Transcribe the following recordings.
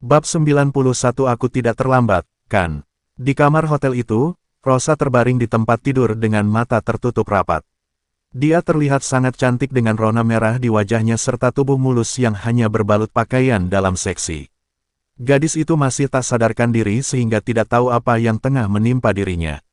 Bab 91 Aku tidak terlambat, kan? Di kamar hotel itu, Rosa terbaring di tempat tidur dengan mata tertutup rapat. Dia terlihat sangat cantik dengan rona merah di wajahnya serta tubuh mulus yang hanya berbalut pakaian dalam seksi. Gadis itu masih tak sadarkan diri sehingga tidak tahu apa yang tengah menimpa dirinya.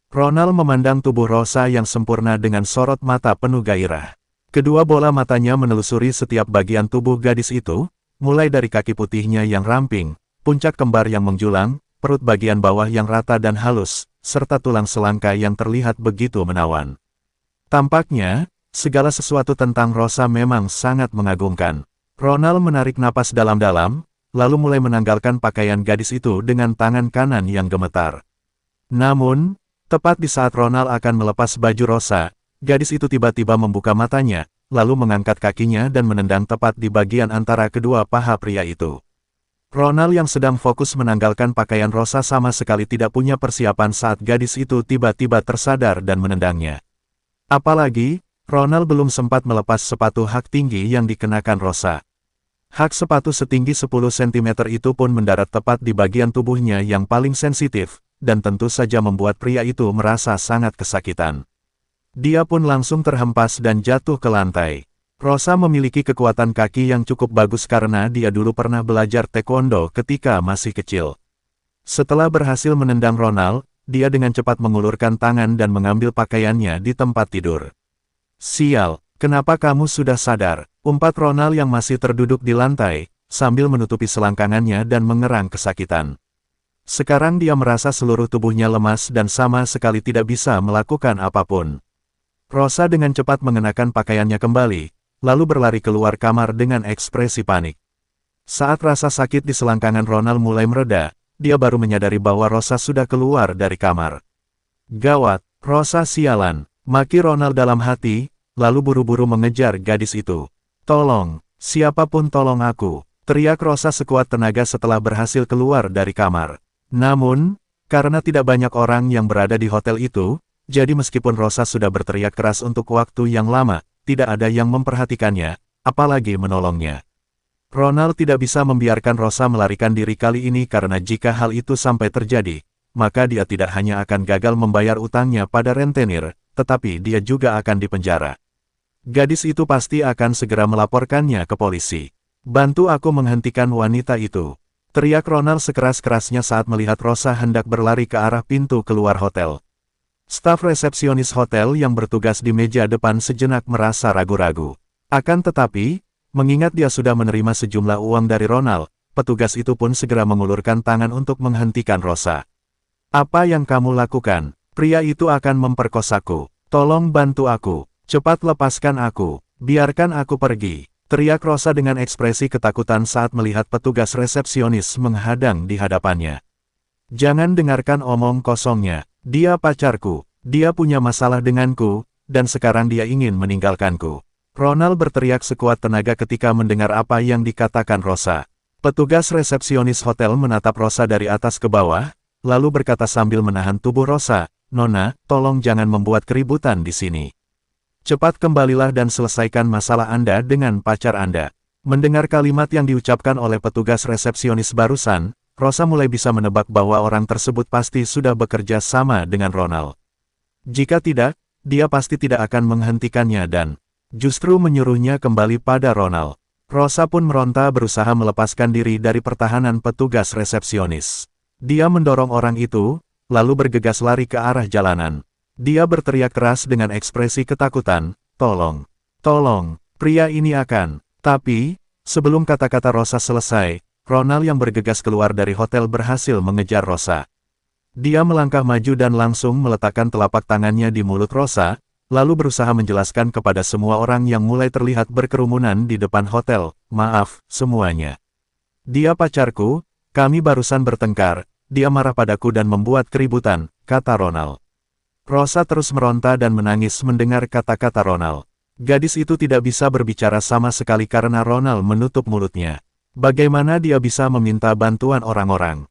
Ronald memandang tubuh Rosa yang sempurna dengan sorot mata penuh gairah. Kedua bola matanya menelusuri setiap bagian tubuh gadis itu, mulai dari kaki putihnya yang ramping, puncak kembar yang menjulang, perut bagian bawah yang rata dan halus, serta tulang selangka yang terlihat begitu menawan. Tampaknya, segala sesuatu tentang Rosa memang sangat mengagumkan. Ronald menarik napas dalam-dalam, lalu mulai menanggalkan pakaian gadis itu dengan tangan kanan yang gemetar. Namun, tepat di saat Ronald akan melepas baju Rosa, gadis itu tiba-tiba membuka matanya, lalu mengangkat kakinya dan menendang tepat di bagian antara kedua paha pria itu. Ronald yang sedang fokus menanggalkan pakaian Rosa sama sekali tidak punya persiapan saat gadis itu tiba-tiba tersadar dan menendangnya. Apalagi, Ronald belum sempat melepas sepatu hak tinggi yang dikenakan Rosa. Hak sepatu setinggi 10 cm itu pun mendarat tepat di bagian tubuhnya yang paling sensitif, dan tentu saja membuat pria itu merasa sangat kesakitan. Dia pun langsung terhempas dan jatuh ke lantai. Rosa memiliki kekuatan kaki yang cukup bagus karena dia dulu pernah belajar taekwondo ketika masih kecil. Setelah berhasil menendang Ronald, dia dengan cepat mengulurkan tangan dan mengambil pakaiannya di tempat tidur. "Sial, kenapa kamu sudah sadar?" umpat Ronald yang masih terduduk di lantai, sambil menutupi selangkangannya dan mengerang kesakitan. Sekarang dia merasa seluruh tubuhnya lemas dan sama sekali tidak bisa melakukan apapun. Rosa dengan cepat mengenakan pakaiannya kembali, lalu berlari keluar kamar dengan ekspresi panik. Saat rasa sakit di selangkangan Ronald mulai mereda, dia baru menyadari bahwa Rosa sudah keluar dari kamar. "Gawat, Rosa sialan," maki Ronald dalam hati, lalu buru-buru mengejar gadis itu. "Tolong, siapapun tolong aku," teriak Rosa sekuat tenaga setelah berhasil keluar dari kamar. Namun, karena tidak banyak orang yang berada di hotel itu, jadi meskipun Rosa sudah berteriak keras untuk waktu yang lama, tidak ada yang memperhatikannya, apalagi menolongnya. Ronald tidak bisa membiarkan Rosa melarikan diri kali ini karena jika hal itu sampai terjadi, maka dia tidak hanya akan gagal membayar utangnya pada rentenir, tetapi dia juga akan dipenjara. Gadis itu pasti akan segera melaporkannya ke polisi. "Bantu aku menghentikan wanita itu," teriak Ronald sekeras-kerasnya saat melihat Rosa hendak berlari ke arah pintu keluar hotel. Staf resepsionis hotel yang bertugas di meja depan sejenak merasa ragu-ragu. Akan tetapi, mengingat dia sudah menerima sejumlah uang dari Ronald, petugas itu pun segera mengulurkan tangan untuk menghentikan Rosa. "Apa yang kamu lakukan? Pria itu akan memperkosaku. Tolong bantu aku. Cepat lepaskan aku. Biarkan aku pergi," teriak Rosa dengan ekspresi ketakutan saat melihat petugas resepsionis menghadang di hadapannya. "Jangan dengarkan omong kosongnya. Dia pacarku, dia punya masalah denganku, dan sekarang dia ingin meninggalkanku." Ronald berteriak sekuat tenaga ketika mendengar apa yang dikatakan Rosa. Petugas resepsionis hotel menatap Rosa dari atas ke bawah, lalu berkata sambil menahan tubuh Rosa, "Nona, tolong jangan membuat keributan di sini. Cepat kembalilah dan selesaikan masalah Anda dengan pacar Anda." Mendengar kalimat yang diucapkan oleh petugas resepsionis barusan, Rosa mulai bisa menebak bahwa orang tersebut pasti sudah bekerja sama dengan Ronald. Jika tidak, dia pasti tidak akan menghentikannya dan justru menyuruhnya kembali pada Ronald. Rosa pun meronta berusaha melepaskan diri dari pertahanan petugas resepsionis. Dia mendorong orang itu, lalu bergegas lari ke arah jalanan. Dia berteriak keras dengan ekspresi ketakutan, "Tolong, tolong, pria ini akan..." Tapi, sebelum kata-kata Rosa selesai, Ronald yang bergegas keluar dari hotel berhasil mengejar Rosa. Dia melangkah maju dan langsung meletakkan telapak tangannya di mulut Rosa, lalu berusaha menjelaskan kepada semua orang yang mulai terlihat berkerumunan di depan hotel, "Maaf, semuanya. Dia pacarku, kami barusan bertengkar, dia marah padaku dan membuat keributan," kata Ronald. Rosa terus meronta dan menangis mendengar kata-kata Ronald. Gadis itu tidak bisa berbicara sama sekali karena Ronald menutup mulutnya. Bagaimana dia bisa meminta bantuan orang-orang?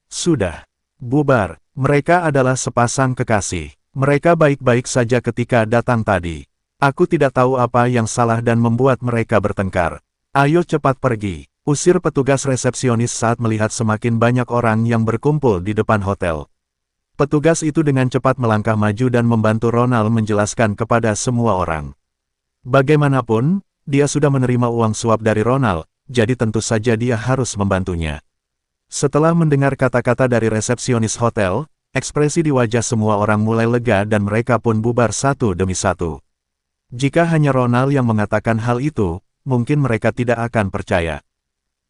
Sudah, bubar. Mereka adalah sepasang kekasih. Mereka baik-baik saja ketika datang tadi. Aku tidak tahu apa yang salah dan membuat mereka bertengkar. Ayo cepat pergi. Usir petugas resepsionis saat melihat semakin banyak orang yang berkumpul di depan hotel. Petugas itu dengan cepat melangkah maju dan membantu Ronald menjelaskan kepada semua orang. Bagaimanapun, dia sudah menerima uang suap dari Ronald, jadi tentu saja dia harus membantunya. Setelah mendengar kata-kata dari resepsionis hotel, ekspresi di wajah semua orang mulai lega dan mereka pun bubar satu demi satu. Jika hanya Ronald yang mengatakan hal itu, mungkin mereka tidak akan percaya.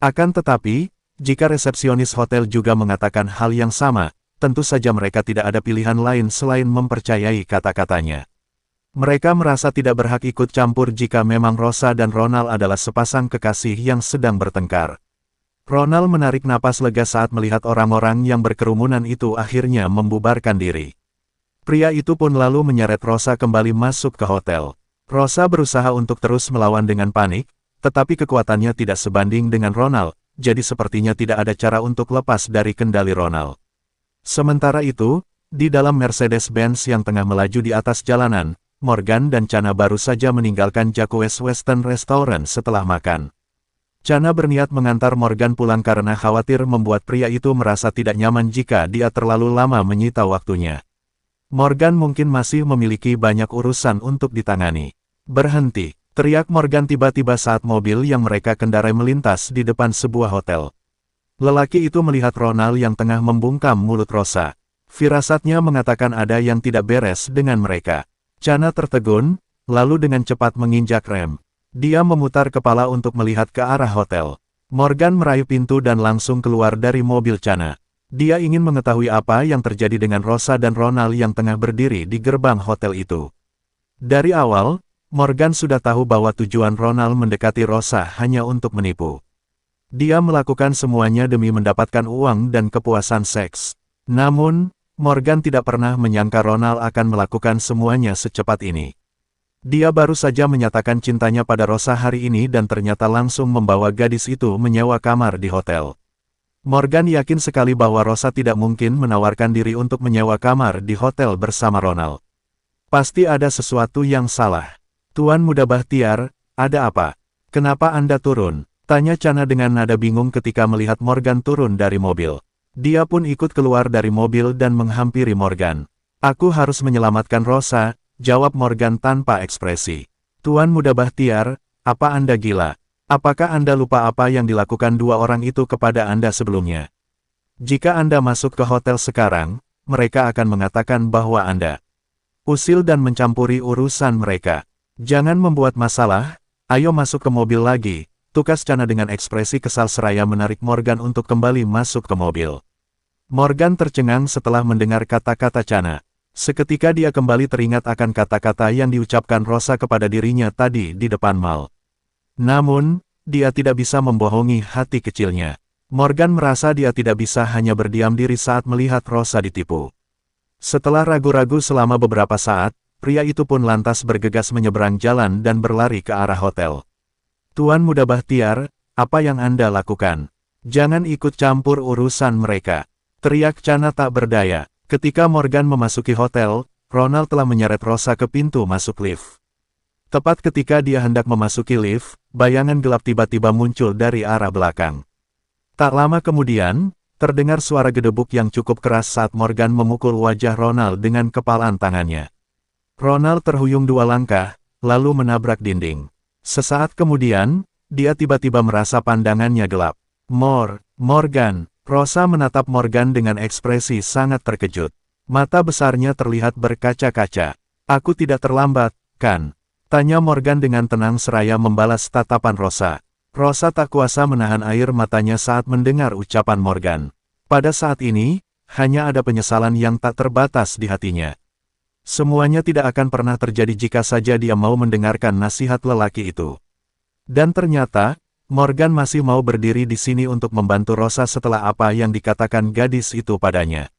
Akan tetapi, jika resepsionis hotel juga mengatakan hal yang sama, tentu saja mereka tidak ada pilihan lain selain mempercayai kata-katanya. Mereka merasa tidak berhak ikut campur jika memang Rosa dan Ronald adalah sepasang kekasih yang sedang bertengkar. Ronald menarik napas lega saat melihat orang-orang yang berkerumunan itu akhirnya membubarkan diri. Pria itu pun lalu menyeret Rosa kembali masuk ke hotel. Rosa berusaha untuk terus melawan dengan panik, tetapi kekuatannya tidak sebanding dengan Ronald, jadi sepertinya tidak ada cara untuk lepas dari kendali Ronald. Sementara itu, di dalam Mercedes-Benz yang tengah melaju di atas jalanan, Morgan dan Chana baru saja meninggalkan Jacques Western Restaurant setelah makan. Chana berniat mengantar Morgan pulang karena khawatir membuat pria itu merasa tidak nyaman jika dia terlalu lama menyita waktunya. Morgan mungkin masih memiliki banyak urusan untuk ditangani. Berhenti, teriak Morgan tiba-tiba saat mobil yang mereka kendarai melintas di depan sebuah hotel. Lelaki itu melihat Ronald yang tengah membungkam mulut Rosa. Firasatnya mengatakan ada yang tidak beres dengan mereka. Chana tertegun, lalu dengan cepat menginjak rem. Dia memutar kepala untuk melihat ke arah hotel. Morgan meraih pintu dan langsung keluar dari mobil Chana. Dia ingin mengetahui apa yang terjadi dengan Rosa dan Ronald yang tengah berdiri di gerbang hotel itu. Dari awal, Morgan sudah tahu bahwa tujuan Ronald mendekati Rosa hanya untuk menipu. Dia melakukan semuanya demi mendapatkan uang dan kepuasan seks. Namun, Morgan tidak pernah menyangka Ronald akan melakukan semuanya secepat ini. Dia baru saja menyatakan cintanya pada Rosa hari ini dan ternyata langsung membawa gadis itu menyewa kamar di hotel. Morgan yakin sekali bahwa Rosa tidak mungkin menawarkan diri untuk menyewa kamar di hotel bersama Ronald. Pasti ada sesuatu yang salah. Tuan Muda Bahtiar, ada apa? Kenapa Anda turun? Tanya Chana dengan nada bingung ketika melihat Morgan turun dari mobil. Dia pun ikut keluar dari mobil dan menghampiri Morgan. Aku harus menyelamatkan Rosa, jawab Morgan tanpa ekspresi. Tuan Muda Bahtiar, apa Anda gila? Apakah Anda lupa apa yang dilakukan dua orang itu kepada Anda sebelumnya? Jika Anda masuk ke hotel sekarang, mereka akan mengatakan bahwa Anda usil dan mencampuri urusan mereka. Jangan membuat masalah, ayo masuk ke mobil lagi, tukas Chana dengan ekspresi kesal seraya menarik Morgan untuk kembali masuk ke mobil. Morgan tercengang setelah mendengar kata-kata Chana. Seketika dia kembali teringat akan kata-kata yang diucapkan Rosa kepada dirinya tadi di depan mal. Namun, dia tidak bisa membohongi hati kecilnya. Morgan merasa dia tidak bisa hanya berdiam diri saat melihat Rosa ditipu. Setelah ragu-ragu selama beberapa saat, pria itu pun lantas bergegas menyeberang jalan dan berlari ke arah hotel. Tuan Muda Bahtiar, apa yang Anda lakukan? Jangan ikut campur urusan mereka. Teriak Chana tak berdaya. Ketika Morgan memasuki hotel, Ronald telah menyeret Rosa ke pintu masuk lift. Tepat ketika dia hendak memasuki lift, bayangan gelap tiba-tiba muncul dari arah belakang. Tak lama kemudian, terdengar suara gedebuk yang cukup keras saat Morgan memukul wajah Ronald dengan kepalan tangannya. Ronald terhuyung dua langkah, lalu menabrak dinding. Sesaat kemudian, dia tiba-tiba merasa pandangannya gelap. Morgan. Rosa menatap Morgan dengan ekspresi sangat terkejut. Mata besarnya terlihat berkaca-kaca. Aku tidak terlambat, kan? Tanya Morgan dengan tenang seraya membalas tatapan Rosa. Rosa tak kuasa menahan air matanya saat mendengar ucapan Morgan. Pada saat ini, hanya ada penyesalan yang tak terbatas di hatinya. Semuanya tidak akan pernah terjadi jika saja dia mau mendengarkan nasihat lelaki itu. Dan ternyata, Morgan masih mau berdiri di sini untuk membantu Rosa setelah apa yang dikatakan gadis itu padanya.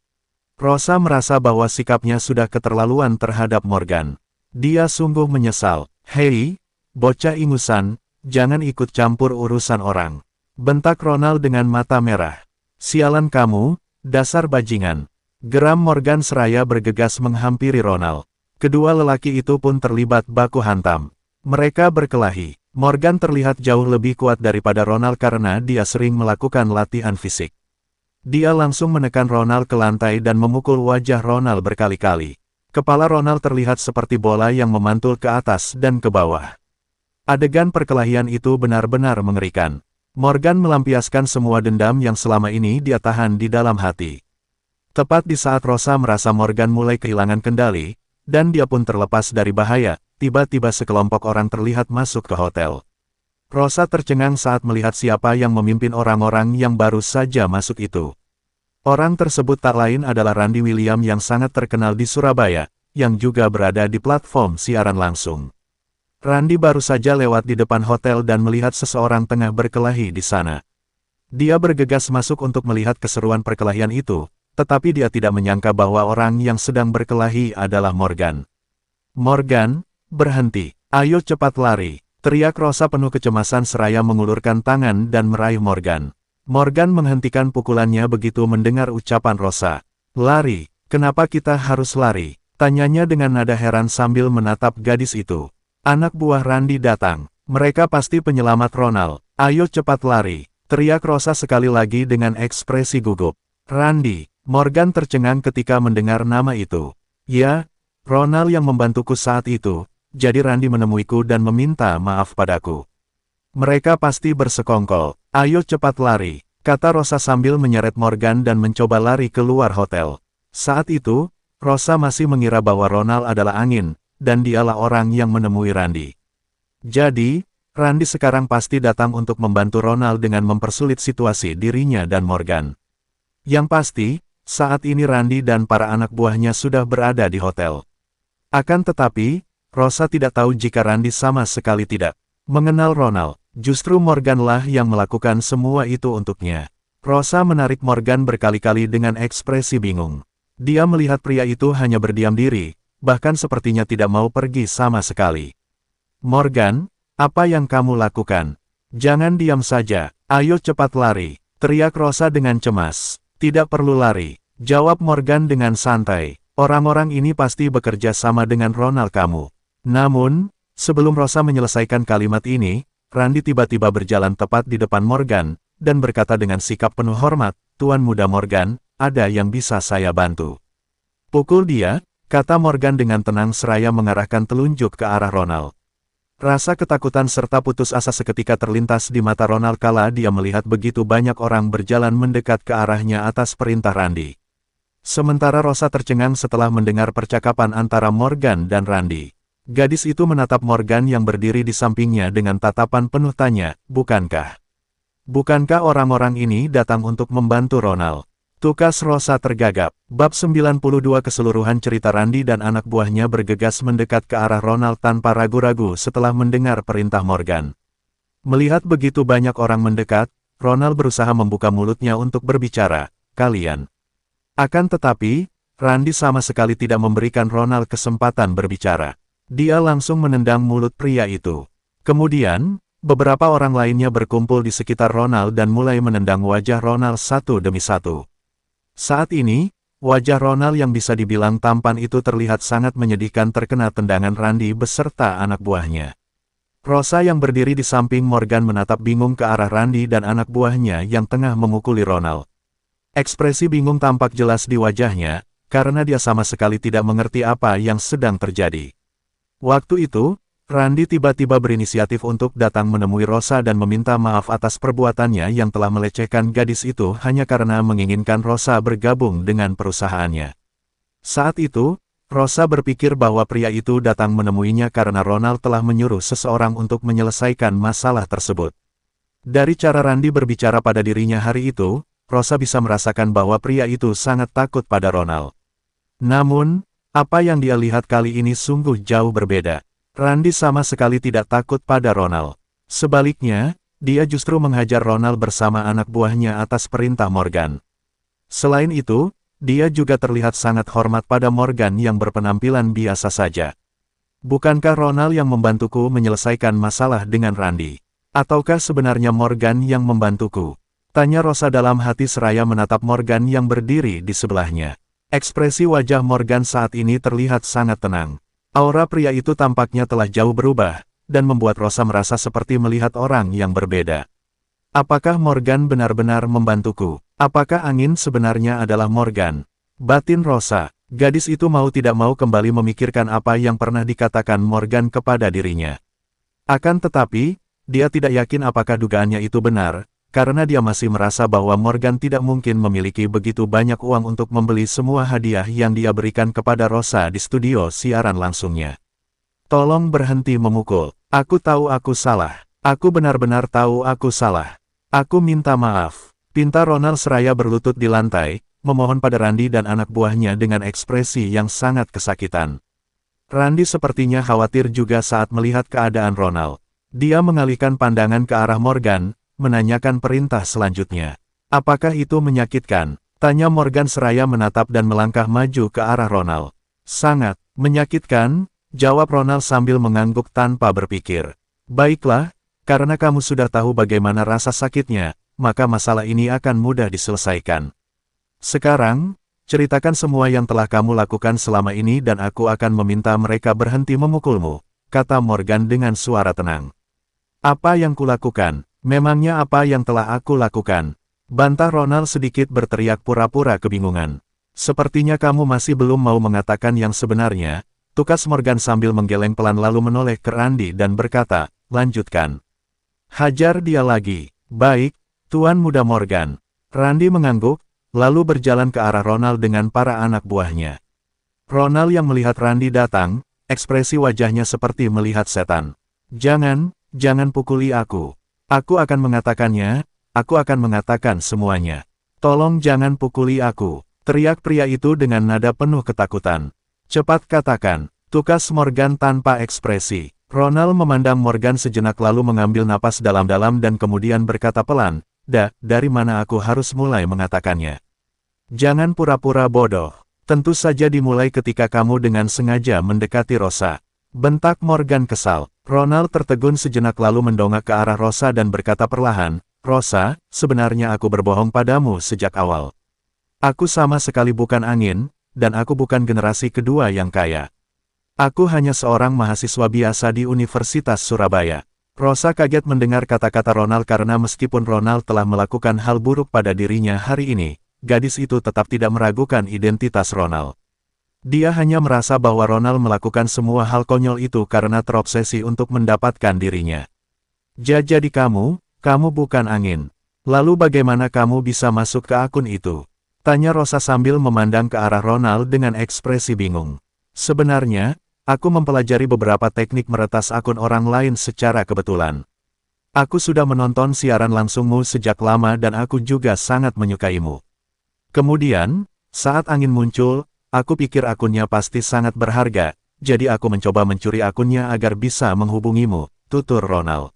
Rosa merasa bahwa sikapnya sudah keterlaluan terhadap Morgan. Dia sungguh menyesal. Hei, bocah ingusan, jangan ikut campur urusan orang. Bentak Ronald dengan mata merah. Sialan kamu, dasar bajingan. Geram Morgan seraya bergegas menghampiri Ronald. Kedua lelaki itu pun terlibat baku hantam. Mereka berkelahi. Morgan terlihat jauh lebih kuat daripada Ronald karena dia sering melakukan latihan fisik. Dia langsung menekan Ronald ke lantai dan memukul wajah Ronald berkali-kali. Kepala Ronald terlihat seperti bola yang memantul ke atas dan ke bawah. Adegan perkelahian itu benar-benar mengerikan. Morgan melampiaskan semua dendam yang selama ini dia tahan di dalam hati. Tepat di saat Rosa merasa Morgan mulai kehilangan kendali, dan dia pun terlepas dari bahaya, tiba-tiba sekelompok orang terlihat masuk ke hotel. Rosa tercengang saat melihat siapa yang memimpin orang-orang yang baru saja masuk itu. Orang tersebut tak lain adalah Randy William yang sangat terkenal di Surabaya, yang juga berada di platform siaran langsung. Randy baru saja lewat di depan hotel dan melihat seseorang tengah berkelahi di sana. Dia bergegas masuk untuk melihat keseruan perkelahian itu, tetapi dia tidak menyangka bahwa orang yang sedang berkelahi adalah Morgan. "Morgan, berhenti, ayo cepat lari," teriak Rosa penuh kecemasan seraya mengulurkan tangan dan meraih Morgan. Morgan menghentikan pukulannya begitu mendengar ucapan Rosa. "Lari, kenapa kita harus lari?" tanyanya dengan nada heran sambil menatap gadis itu. "Anak buah Randy datang, mereka pasti penyelamat Ronald, ayo cepat lari," teriak Rosa sekali lagi dengan ekspresi gugup. "Randy," Morgan tercengang ketika mendengar nama itu. "Ya, Ronald yang membantuku saat itu, jadi Randy menemuiku dan meminta maaf padaku. Mereka pasti bersekongkol, ayo cepat lari," kata Rosa sambil menyeret Morgan dan mencoba lari keluar hotel. Saat itu, Rosa masih mengira bahwa Ronald adalah angin, dan dialah orang yang menemui Randy. Jadi, Randy sekarang pasti datang untuk membantu Ronald dengan mempersulit situasi dirinya dan Morgan. Yang pasti, saat ini Randy dan para anak buahnya sudah berada di hotel. Akan tetapi, Rosa tidak tahu jika Randy sama sekali tidak mengenal Ronald. Justru Morganlah yang melakukan semua itu untuknya. Rosa menarik Morgan berkali-kali dengan ekspresi bingung. Dia melihat pria itu hanya berdiam diri, bahkan sepertinya tidak mau pergi sama sekali. "Morgan, apa yang kamu lakukan? Jangan diam saja, ayo cepat lari," teriak Rosa dengan cemas. "Tidak perlu lari," jawab Morgan dengan santai. "Orang-orang ini pasti bekerja sama dengan Ronald kamu." Namun, sebelum Rosa menyelesaikan kalimat ini, Randy tiba-tiba berjalan tepat di depan Morgan, dan berkata dengan sikap penuh hormat, "Tuan Muda Morgan, ada yang bisa saya bantu?" "Pukul dia," kata Morgan dengan tenang seraya mengarahkan telunjuk ke arah Ronald. Rasa ketakutan serta putus asa seketika terlintas di mata Ronald kala dia melihat begitu banyak orang berjalan mendekat ke arahnya atas perintah Randy. Sementara Rosa tercengang setelah mendengar percakapan antara Morgan dan Randy. Gadis itu menatap Morgan yang berdiri di sampingnya dengan tatapan penuh tanya, "Bukankah? Bukankah orang-orang ini datang untuk membantu Ronald?" Tukas Rosa tergagap. Bab 92 Keseluruhan cerita Randy dan anak buahnya bergegas mendekat ke arah Ronald tanpa ragu-ragu setelah mendengar perintah Morgan. Melihat begitu banyak orang mendekat, Ronald berusaha membuka mulutnya untuk berbicara, "Kalian." Akan tetapi, Randy sama sekali tidak memberikan Ronald kesempatan berbicara. Dia langsung menendang mulut pria itu. Kemudian, beberapa orang lainnya berkumpul di sekitar Ronald dan mulai menendang wajah Ronald satu demi satu. Saat ini, wajah Ronald yang bisa dibilang tampan itu terlihat sangat menyedihkan terkena tendangan Randy beserta anak buahnya. Rosa yang berdiri di samping Morgan menatap bingung ke arah Randy dan anak buahnya yang tengah memukuli Ronald. Ekspresi bingung tampak jelas di wajahnya, karena dia sama sekali tidak mengerti apa yang sedang terjadi. Waktu itu, Randy tiba-tiba berinisiatif untuk datang menemui Rosa dan meminta maaf atas perbuatannya yang telah melecehkan gadis itu hanya karena menginginkan Rosa bergabung dengan perusahaannya. Saat itu, Rosa berpikir bahwa pria itu datang menemuinya karena Ronald telah menyuruh seseorang untuk menyelesaikan masalah tersebut. Dari cara Randy berbicara pada dirinya hari itu, Rosa bisa merasakan bahwa pria itu sangat takut pada Ronald. Namun, apa yang dia lihat kali ini sungguh jauh berbeda. Randy sama sekali tidak takut pada Ronald. Sebaliknya, dia justru menghajar Ronald bersama anak buahnya atas perintah Morgan. Selain itu, dia juga terlihat sangat hormat pada Morgan yang berpenampilan biasa saja. "Bukankah Ronald yang membantuku menyelesaikan masalah dengan Randy? Ataukah sebenarnya Morgan yang membantuku?" tanya Rosa dalam hati seraya menatap Morgan yang berdiri di sebelahnya. Ekspresi wajah Morgan saat ini terlihat sangat tenang. Aura pria itu tampaknya telah jauh berubah, dan membuat Rosa merasa seperti melihat orang yang berbeda. Apakah Morgan benar-benar membantuku? Apakah angin sebenarnya adalah Morgan? Batin Rosa. Gadis itu mau tidak mau kembali memikirkan apa yang pernah dikatakan Morgan kepada dirinya. Akan tetapi, dia tidak yakin apakah dugaannya itu benar, karena dia masih merasa bahwa Morgan tidak mungkin memiliki begitu banyak uang untuk membeli semua hadiah yang dia berikan kepada Rosa di studio siaran langsungnya. Tolong berhenti memukul. Aku tahu aku salah. Aku benar-benar tahu aku salah. Aku minta maaf. Pinta Ronald seraya berlutut di lantai, memohon pada Randy dan anak buahnya dengan ekspresi yang sangat kesakitan. Randy sepertinya khawatir juga saat melihat keadaan Ronald. Dia mengalihkan pandangan ke arah Morgan, menanyakan perintah selanjutnya. Apakah itu menyakitkan? Tanya Morgan seraya menatap dan melangkah maju ke arah Ronald. Sangat menyakitkan, jawab Ronald sambil mengangguk tanpa berpikir. Baiklah, karena kamu sudah tahu bagaimana rasa sakitnya, maka masalah ini akan mudah diselesaikan. Sekarang, ceritakan semua yang telah kamu lakukan selama ini dan aku akan meminta mereka berhenti memukulmu, kata Morgan dengan suara tenang. Apa yang kulakukan? Memangnya apa yang telah aku lakukan? Bantah Ronald sedikit berteriak pura-pura kebingungan. Sepertinya kamu masih belum mau mengatakan yang sebenarnya, tukas Morgan sambil menggeleng pelan lalu menoleh ke Randy dan berkata, lanjutkan. Hajar dia lagi. Baik, Tuan Muda Morgan. Randy mengangguk, lalu berjalan ke arah Ronald dengan para anak buahnya. Ronald yang melihat Randy datang, ekspresi wajahnya seperti melihat setan. Jangan pukuli aku. Aku akan mengatakannya, aku akan mengatakan semuanya. Tolong jangan pukuli aku, teriak pria itu dengan nada penuh ketakutan. Cepat katakan, tukas Morgan tanpa ekspresi. Ronald memandang Morgan sejenak lalu mengambil napas dalam-dalam dan kemudian berkata pelan, dari mana aku harus mulai mengatakannya? Jangan pura-pura bodoh. Tentu saja dimulai ketika kamu dengan sengaja mendekati Rosa. Bentak Morgan kesal. Ronald tertegun sejenak lalu mendongak ke arah Rosa dan berkata perlahan, Rosa, sebenarnya aku berbohong padamu sejak awal. Aku sama sekali bukan angin, dan aku bukan generasi kedua yang kaya. Aku hanya seorang mahasiswa biasa di Universitas Surabaya. Rosa kaget mendengar kata-kata Ronald karena meskipun Ronald telah melakukan hal buruk pada dirinya hari ini, gadis itu tetap tidak meragukan identitas Ronald. Dia hanya merasa bahwa Ronald melakukan semua hal konyol itu karena terobsesi untuk mendapatkan dirinya. Jadi kamu bukan angin. Lalu bagaimana kamu bisa masuk ke akun itu? Tanya Rosa sambil memandang ke arah Ronald dengan ekspresi bingung. Sebenarnya, aku mempelajari beberapa teknik meretas akun orang lain secara kebetulan. Aku sudah menonton siaran langsungmu sejak lama dan aku juga sangat menyukaimu. Kemudian, saat angin muncul, aku pikir akunnya pasti sangat berharga, jadi aku mencoba mencuri akunnya agar bisa menghubungimu, tutur Ronald.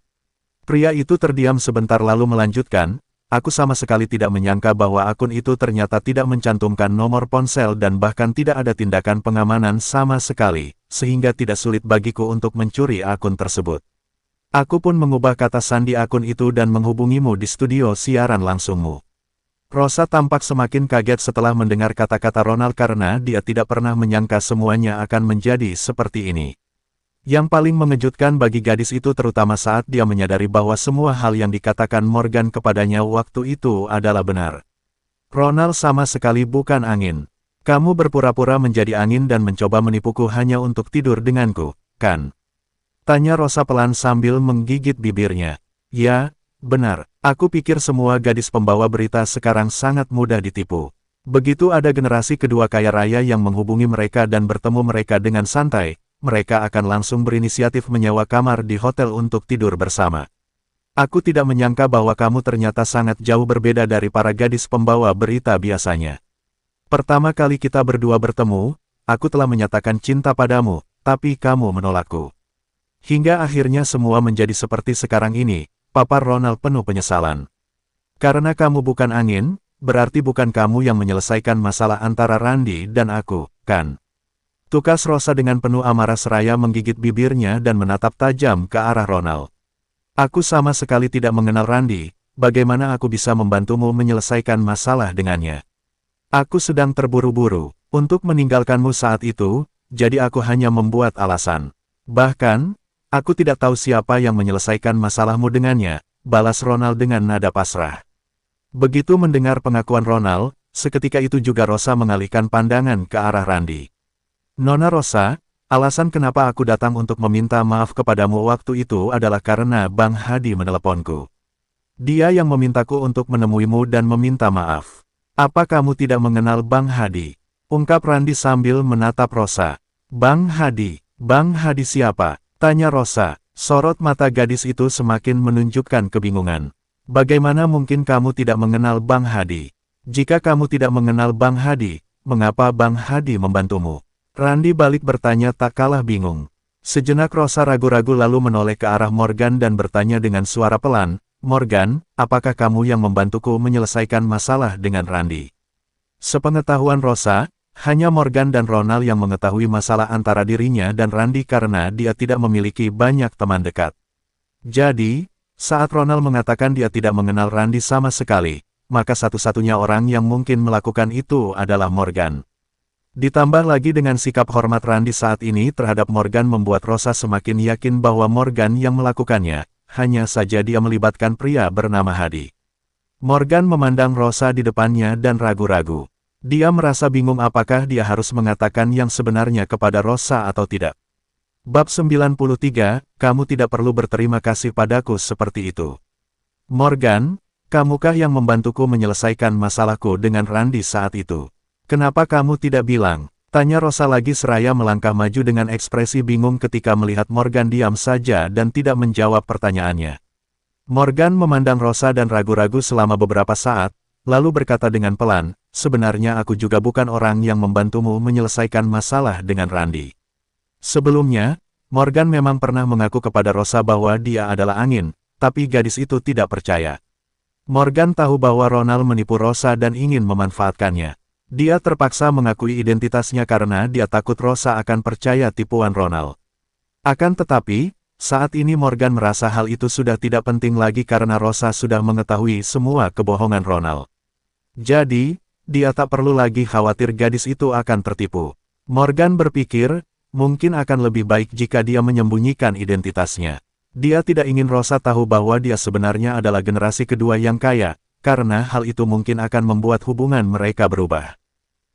Pria itu terdiam sebentar lalu melanjutkan, aku sama sekali tidak menyangka bahwa akun itu ternyata tidak mencantumkan nomor ponsel dan bahkan tidak ada tindakan pengamanan sama sekali, sehingga tidak sulit bagiku untuk mencuri akun tersebut. Aku pun mengubah kata sandi akun itu dan menghubungimu di studio siaran langsungmu. Rosa tampak semakin kaget setelah mendengar kata-kata Ronald karena dia tidak pernah menyangka semuanya akan menjadi seperti ini. Yang paling mengejutkan bagi gadis itu terutama saat dia menyadari bahwa semua hal yang dikatakan Morgan kepadanya waktu itu adalah benar. Ronald sama sekali bukan angin. Kamu berpura-pura menjadi angin dan mencoba menipuku hanya untuk tidur denganku, kan? Tanya Rosa pelan sambil menggigit bibirnya. Ya, benar. Aku pikir semua gadis pembawa berita sekarang sangat mudah ditipu. Begitu ada generasi kedua kaya raya yang menghubungi mereka dan bertemu mereka dengan santai, mereka akan langsung berinisiatif menyewa kamar di hotel untuk tidur bersama. Aku tidak menyangka bahwa kamu ternyata sangat jauh berbeda dari para gadis pembawa berita biasanya. Pertama kali kita berdua bertemu, aku telah menyatakan cinta padamu, tapi kamu menolakku. Hingga akhirnya semua menjadi seperti sekarang ini. Papar Ronald penuh penyesalan. Karena kamu bukan angin, berarti bukan kamu yang menyelesaikan masalah antara Randy dan aku, kan? Tukas Rosa dengan penuh amarah seraya menggigit bibirnya dan menatap tajam ke arah Ronald. Aku sama sekali tidak mengenal Randy, bagaimana aku bisa membantumu menyelesaikan masalah dengannya? Aku sedang terburu-buru untuk meninggalkanmu saat itu, jadi aku hanya membuat alasan. Bahkan, Aku tidak tahu siapa yang menyelesaikan masalahmu dengannya, balas Ronald dengan nada pasrah. Begitu mendengar pengakuan Ronald, seketika itu juga Rosa mengalihkan pandangan ke arah Randy. Nona Rosa, alasan kenapa aku datang untuk meminta maaf kepadamu waktu itu adalah karena Bang Hadi meneleponku. Dia yang memintaku untuk menemuimu dan meminta maaf. Apa kamu tidak mengenal Bang Hadi? Ungkap Randy sambil menatap Rosa. Bang Hadi siapa? Tanya Rosa. Sorot mata gadis itu semakin menunjukkan kebingungan. Bagaimana mungkin kamu tidak mengenal Bang Hadi? Jika kamu tidak mengenal Bang Hadi, mengapa Bang Hadi membantumu? Randy balik bertanya tak kalah bingung. Sejenak Rosa ragu-ragu lalu menoleh ke arah Morgan dan bertanya dengan suara pelan, Morgan, apakah kamu yang membantuku menyelesaikan masalah dengan Randy? Sepengetahuan Rosa, hanya Morgan dan Ronald yang mengetahui masalah antara dirinya dan Randy karena dia tidak memiliki banyak teman dekat. Jadi, saat Ronald mengatakan dia tidak mengenal Randy sama sekali, maka satu-satunya orang yang mungkin melakukan itu adalah Morgan. Ditambah lagi dengan sikap hormat Randy saat ini terhadap Morgan membuat Rosa semakin yakin bahwa Morgan yang melakukannya, hanya saja dia melibatkan pria bernama Hadi. Morgan memandang Rosa di depannya dan ragu-ragu. Dia merasa bingung apakah dia harus mengatakan yang sebenarnya kepada Rosa atau tidak. Bab 93, kamu tidak perlu berterima kasih padaku seperti itu. Morgan, kamukah yang membantuku menyelesaikan masalahku dengan Randy saat itu? Kenapa kamu tidak bilang? Tanya Rosa lagi seraya melangkah maju dengan ekspresi bingung ketika melihat Morgan diam saja dan tidak menjawab pertanyaannya. Morgan memandang Rosa dan ragu-ragu selama beberapa saat, lalu berkata dengan pelan, sebenarnya aku juga bukan orang yang membantumu menyelesaikan masalah dengan Randy. Sebelumnya, Morgan memang pernah mengaku kepada Rosa bahwa dia adalah angin, tapi gadis itu tidak percaya. Morgan tahu bahwa Ronald menipu Rosa dan ingin memanfaatkannya. Dia terpaksa mengakui identitasnya karena dia takut Rosa akan percaya tipuan Ronald. Akan tetapi, saat ini Morgan merasa hal itu sudah tidak penting lagi karena Rosa sudah mengetahui semua kebohongan Ronald. Jadi, dia tak perlu lagi khawatir gadis itu akan tertipu. Morgan berpikir, mungkin akan lebih baik jika dia menyembunyikan identitasnya. Dia tidak ingin Rosa tahu bahwa dia sebenarnya adalah generasi kedua yang kaya, karena hal itu mungkin akan membuat hubungan mereka berubah.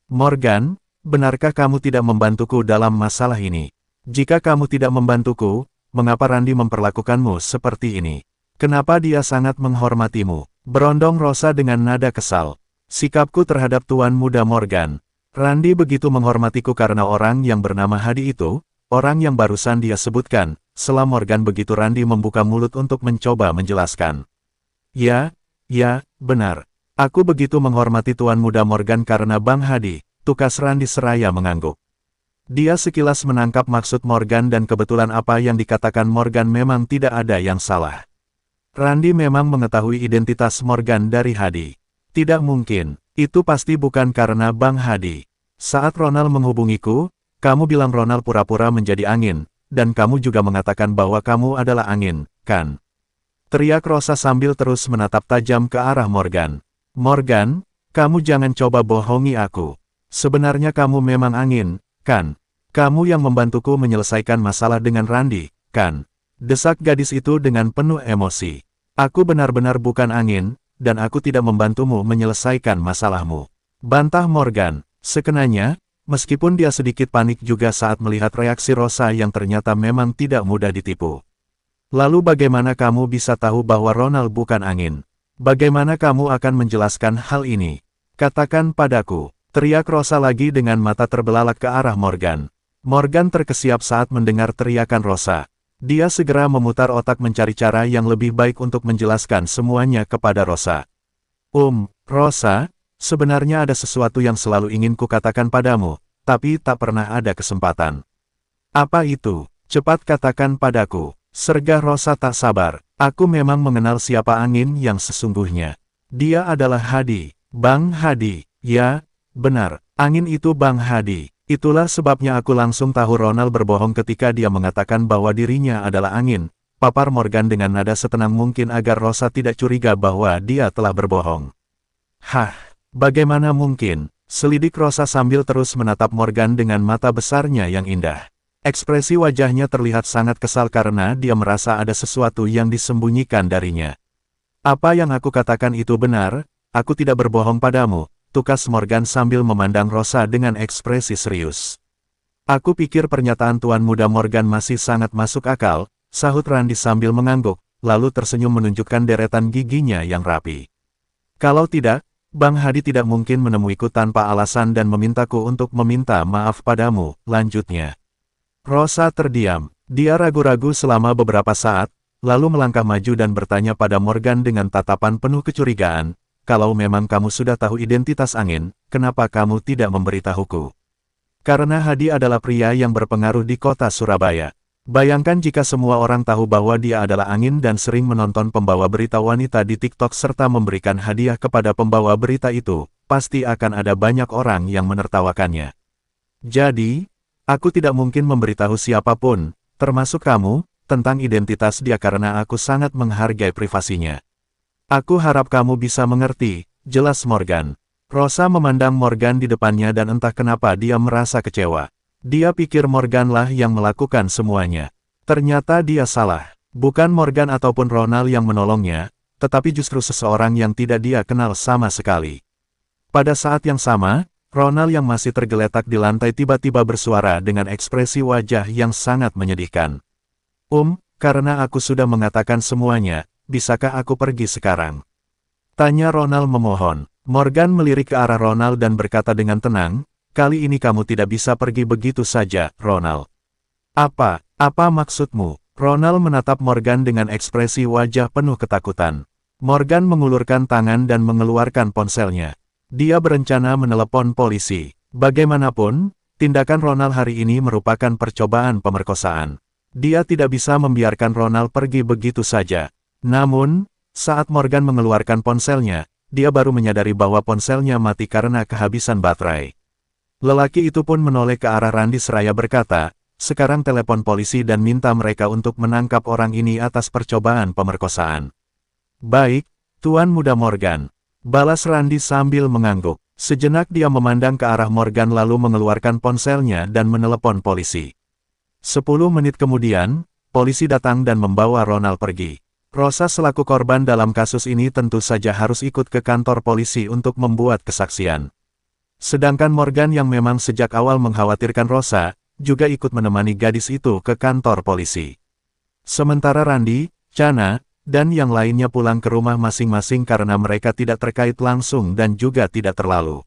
Morgan, benarkah kamu tidak membantuku dalam masalah ini? Jika kamu tidak membantuku, mengapa Randy memperlakukanmu seperti ini? Kenapa dia sangat menghormatimu? Berondong Rosa dengan nada kesal. Sikapku terhadap Tuan Muda Morgan. Randy begitu menghormatiku karena orang yang bernama Hadi itu, orang yang barusan dia sebutkan. Setelah Morgan begitu Randy membuka mulut untuk mencoba menjelaskan. Ya, benar. Aku begitu menghormati Tuan Muda Morgan karena Bang Hadi, tukas Randy seraya mengangguk. Dia sekilas menangkap maksud Morgan dan kebetulan apa yang dikatakan Morgan memang tidak ada yang salah. Randy memang mengetahui identitas Morgan dari Hadi. Tidak mungkin, itu pasti bukan karena Bang Hadi. Saat Ronald menghubungiku, kamu bilang Ronald pura-pura menjadi angin, dan kamu juga mengatakan bahwa kamu adalah angin, kan? Teriak Rosa sambil terus menatap tajam ke arah Morgan. Morgan, kamu jangan coba bohongi aku. Sebenarnya kamu memang angin, kan? Kamu yang membantuku menyelesaikan masalah dengan Randy, kan? Desak gadis itu dengan penuh emosi. Aku benar-benar bukan angin, dan aku tidak membantumu menyelesaikan masalahmu. Bantah Morgan, sekenanya, meskipun dia sedikit panik juga saat melihat reaksi Rosa yang ternyata memang tidak mudah ditipu. Lalu bagaimana kamu bisa tahu bahwa Ronald bukan angin? Bagaimana kamu akan menjelaskan hal ini? Katakan padaku, teriak Rosa lagi dengan mata terbelalak ke arah Morgan. Morgan terkesiap saat mendengar teriakan Rosa. Dia segera memutar otak mencari cara yang lebih baik untuk menjelaskan semuanya kepada Rosa. Rosa, sebenarnya ada sesuatu yang selalu ingin kukatakan padamu, tapi tak pernah ada kesempatan. Apa itu? Cepat katakan padaku. Sergah Rosa tak sabar. Aku memang mengenal siapa angin yang sesungguhnya. Dia adalah Hadi. Bang Hadi. Ya, benar. Angin itu Bang Hadi. Itulah sebabnya aku langsung tahu Ronald berbohong ketika dia mengatakan bahwa dirinya adalah angin. Papar Morgan dengan nada setenang mungkin agar Rosa tidak curiga bahwa dia telah berbohong. Hah, bagaimana mungkin? Selidik Rosa sambil terus menatap Morgan dengan mata besarnya yang indah. Ekspresi wajahnya terlihat sangat kesal karena dia merasa ada sesuatu yang disembunyikan darinya. Apa yang aku katakan itu benar, aku tidak berbohong padamu, tukas Morgan sambil memandang Rosa dengan ekspresi serius. Aku pikir pernyataan Tuan Muda Morgan masih sangat masuk akal, sahut Randy sambil mengangguk, lalu tersenyum menunjukkan deretan giginya yang rapi. Kalau tidak, Bang Hadi tidak mungkin menemuiku tanpa alasan dan memintaku untuk meminta maaf padamu, lanjutnya. Rosa terdiam. Dia ragu-ragu selama beberapa saat, lalu melangkah maju dan bertanya pada Morgan dengan tatapan penuh kecurigaan, kalau memang kamu sudah tahu identitas angin, kenapa kamu tidak memberitahuku? Karena Hadi adalah pria yang berpengaruh di kota Surabaya. Bayangkan jika semua orang tahu bahwa dia adalah angin dan sering menonton pembawa berita wanita di TikTok serta memberikan hadiah kepada pembawa berita itu, pasti akan ada banyak orang yang menertawakannya. Jadi, aku tidak mungkin memberitahu siapapun, termasuk kamu, tentang identitas dia karena aku sangat menghargai privasinya. Aku harap kamu bisa mengerti, jelas Morgan. Rosa memandang Morgan di depannya dan entah kenapa dia merasa kecewa. Dia pikir Morganlah yang melakukan semuanya. Ternyata dia salah. Bukan Morgan ataupun Ronald yang menolongnya, tetapi justru seseorang yang tidak dia kenal sama sekali. Pada saat yang sama, Ronald yang masih tergeletak di lantai tiba-tiba bersuara dengan ekspresi wajah yang sangat menyedihkan. Karena aku sudah mengatakan semuanya, bisakah aku pergi sekarang? Tanya Ronald memohon. Morgan melirik ke arah Ronald dan berkata dengan tenang, kali ini kamu tidak bisa pergi begitu saja, Ronald. Apa maksudmu? Ronald menatap Morgan dengan ekspresi wajah penuh ketakutan. Morgan mengulurkan tangan dan mengeluarkan ponselnya. Dia berencana menelepon polisi. Bagaimanapun, tindakan Ronald hari ini merupakan percobaan pemerkosaan. Dia tidak bisa membiarkan Ronald pergi begitu saja. Namun, saat Morgan mengeluarkan ponselnya, dia baru menyadari bahwa ponselnya mati karena kehabisan baterai. Lelaki itu pun menoleh ke arah Randy seraya berkata, sekarang telepon polisi dan minta mereka untuk menangkap orang ini atas percobaan pemerkosaan. Baik, Tuan Muda Morgan. Balas Randy sambil mengangguk. Sejenak dia memandang ke arah Morgan lalu mengeluarkan ponselnya dan menelepon polisi. 10 menit kemudian, polisi datang dan membawa Ronald pergi. Rosa selaku korban dalam kasus ini tentu saja harus ikut ke kantor polisi untuk membuat kesaksian. Sedangkan Morgan yang memang sejak awal mengkhawatirkan Rosa, juga ikut menemani gadis itu ke kantor polisi. Sementara Randy, Chana, dan yang lainnya pulang ke rumah masing-masing karena mereka tidak terkait langsung dan juga tidak terlalu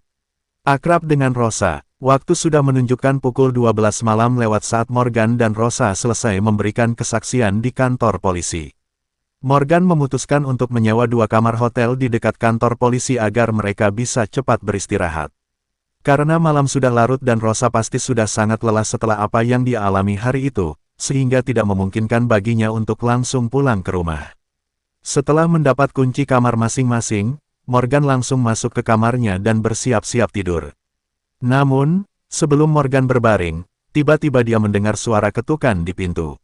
akrab dengan Rosa. Waktu sudah menunjukkan pukul 12 malam lewat saat Morgan dan Rosa selesai memberikan kesaksian di kantor polisi. Morgan memutuskan untuk menyewa 2 kamar hotel di dekat kantor polisi agar mereka bisa cepat beristirahat. Karena malam sudah larut dan Rosa pasti sudah sangat lelah setelah apa yang dia alami hari itu, sehingga tidak memungkinkan baginya untuk langsung pulang ke rumah. Setelah mendapat kunci kamar masing-masing, Morgan langsung masuk ke kamarnya dan bersiap-siap tidur. Namun, sebelum Morgan berbaring, tiba-tiba dia mendengar suara ketukan di pintu.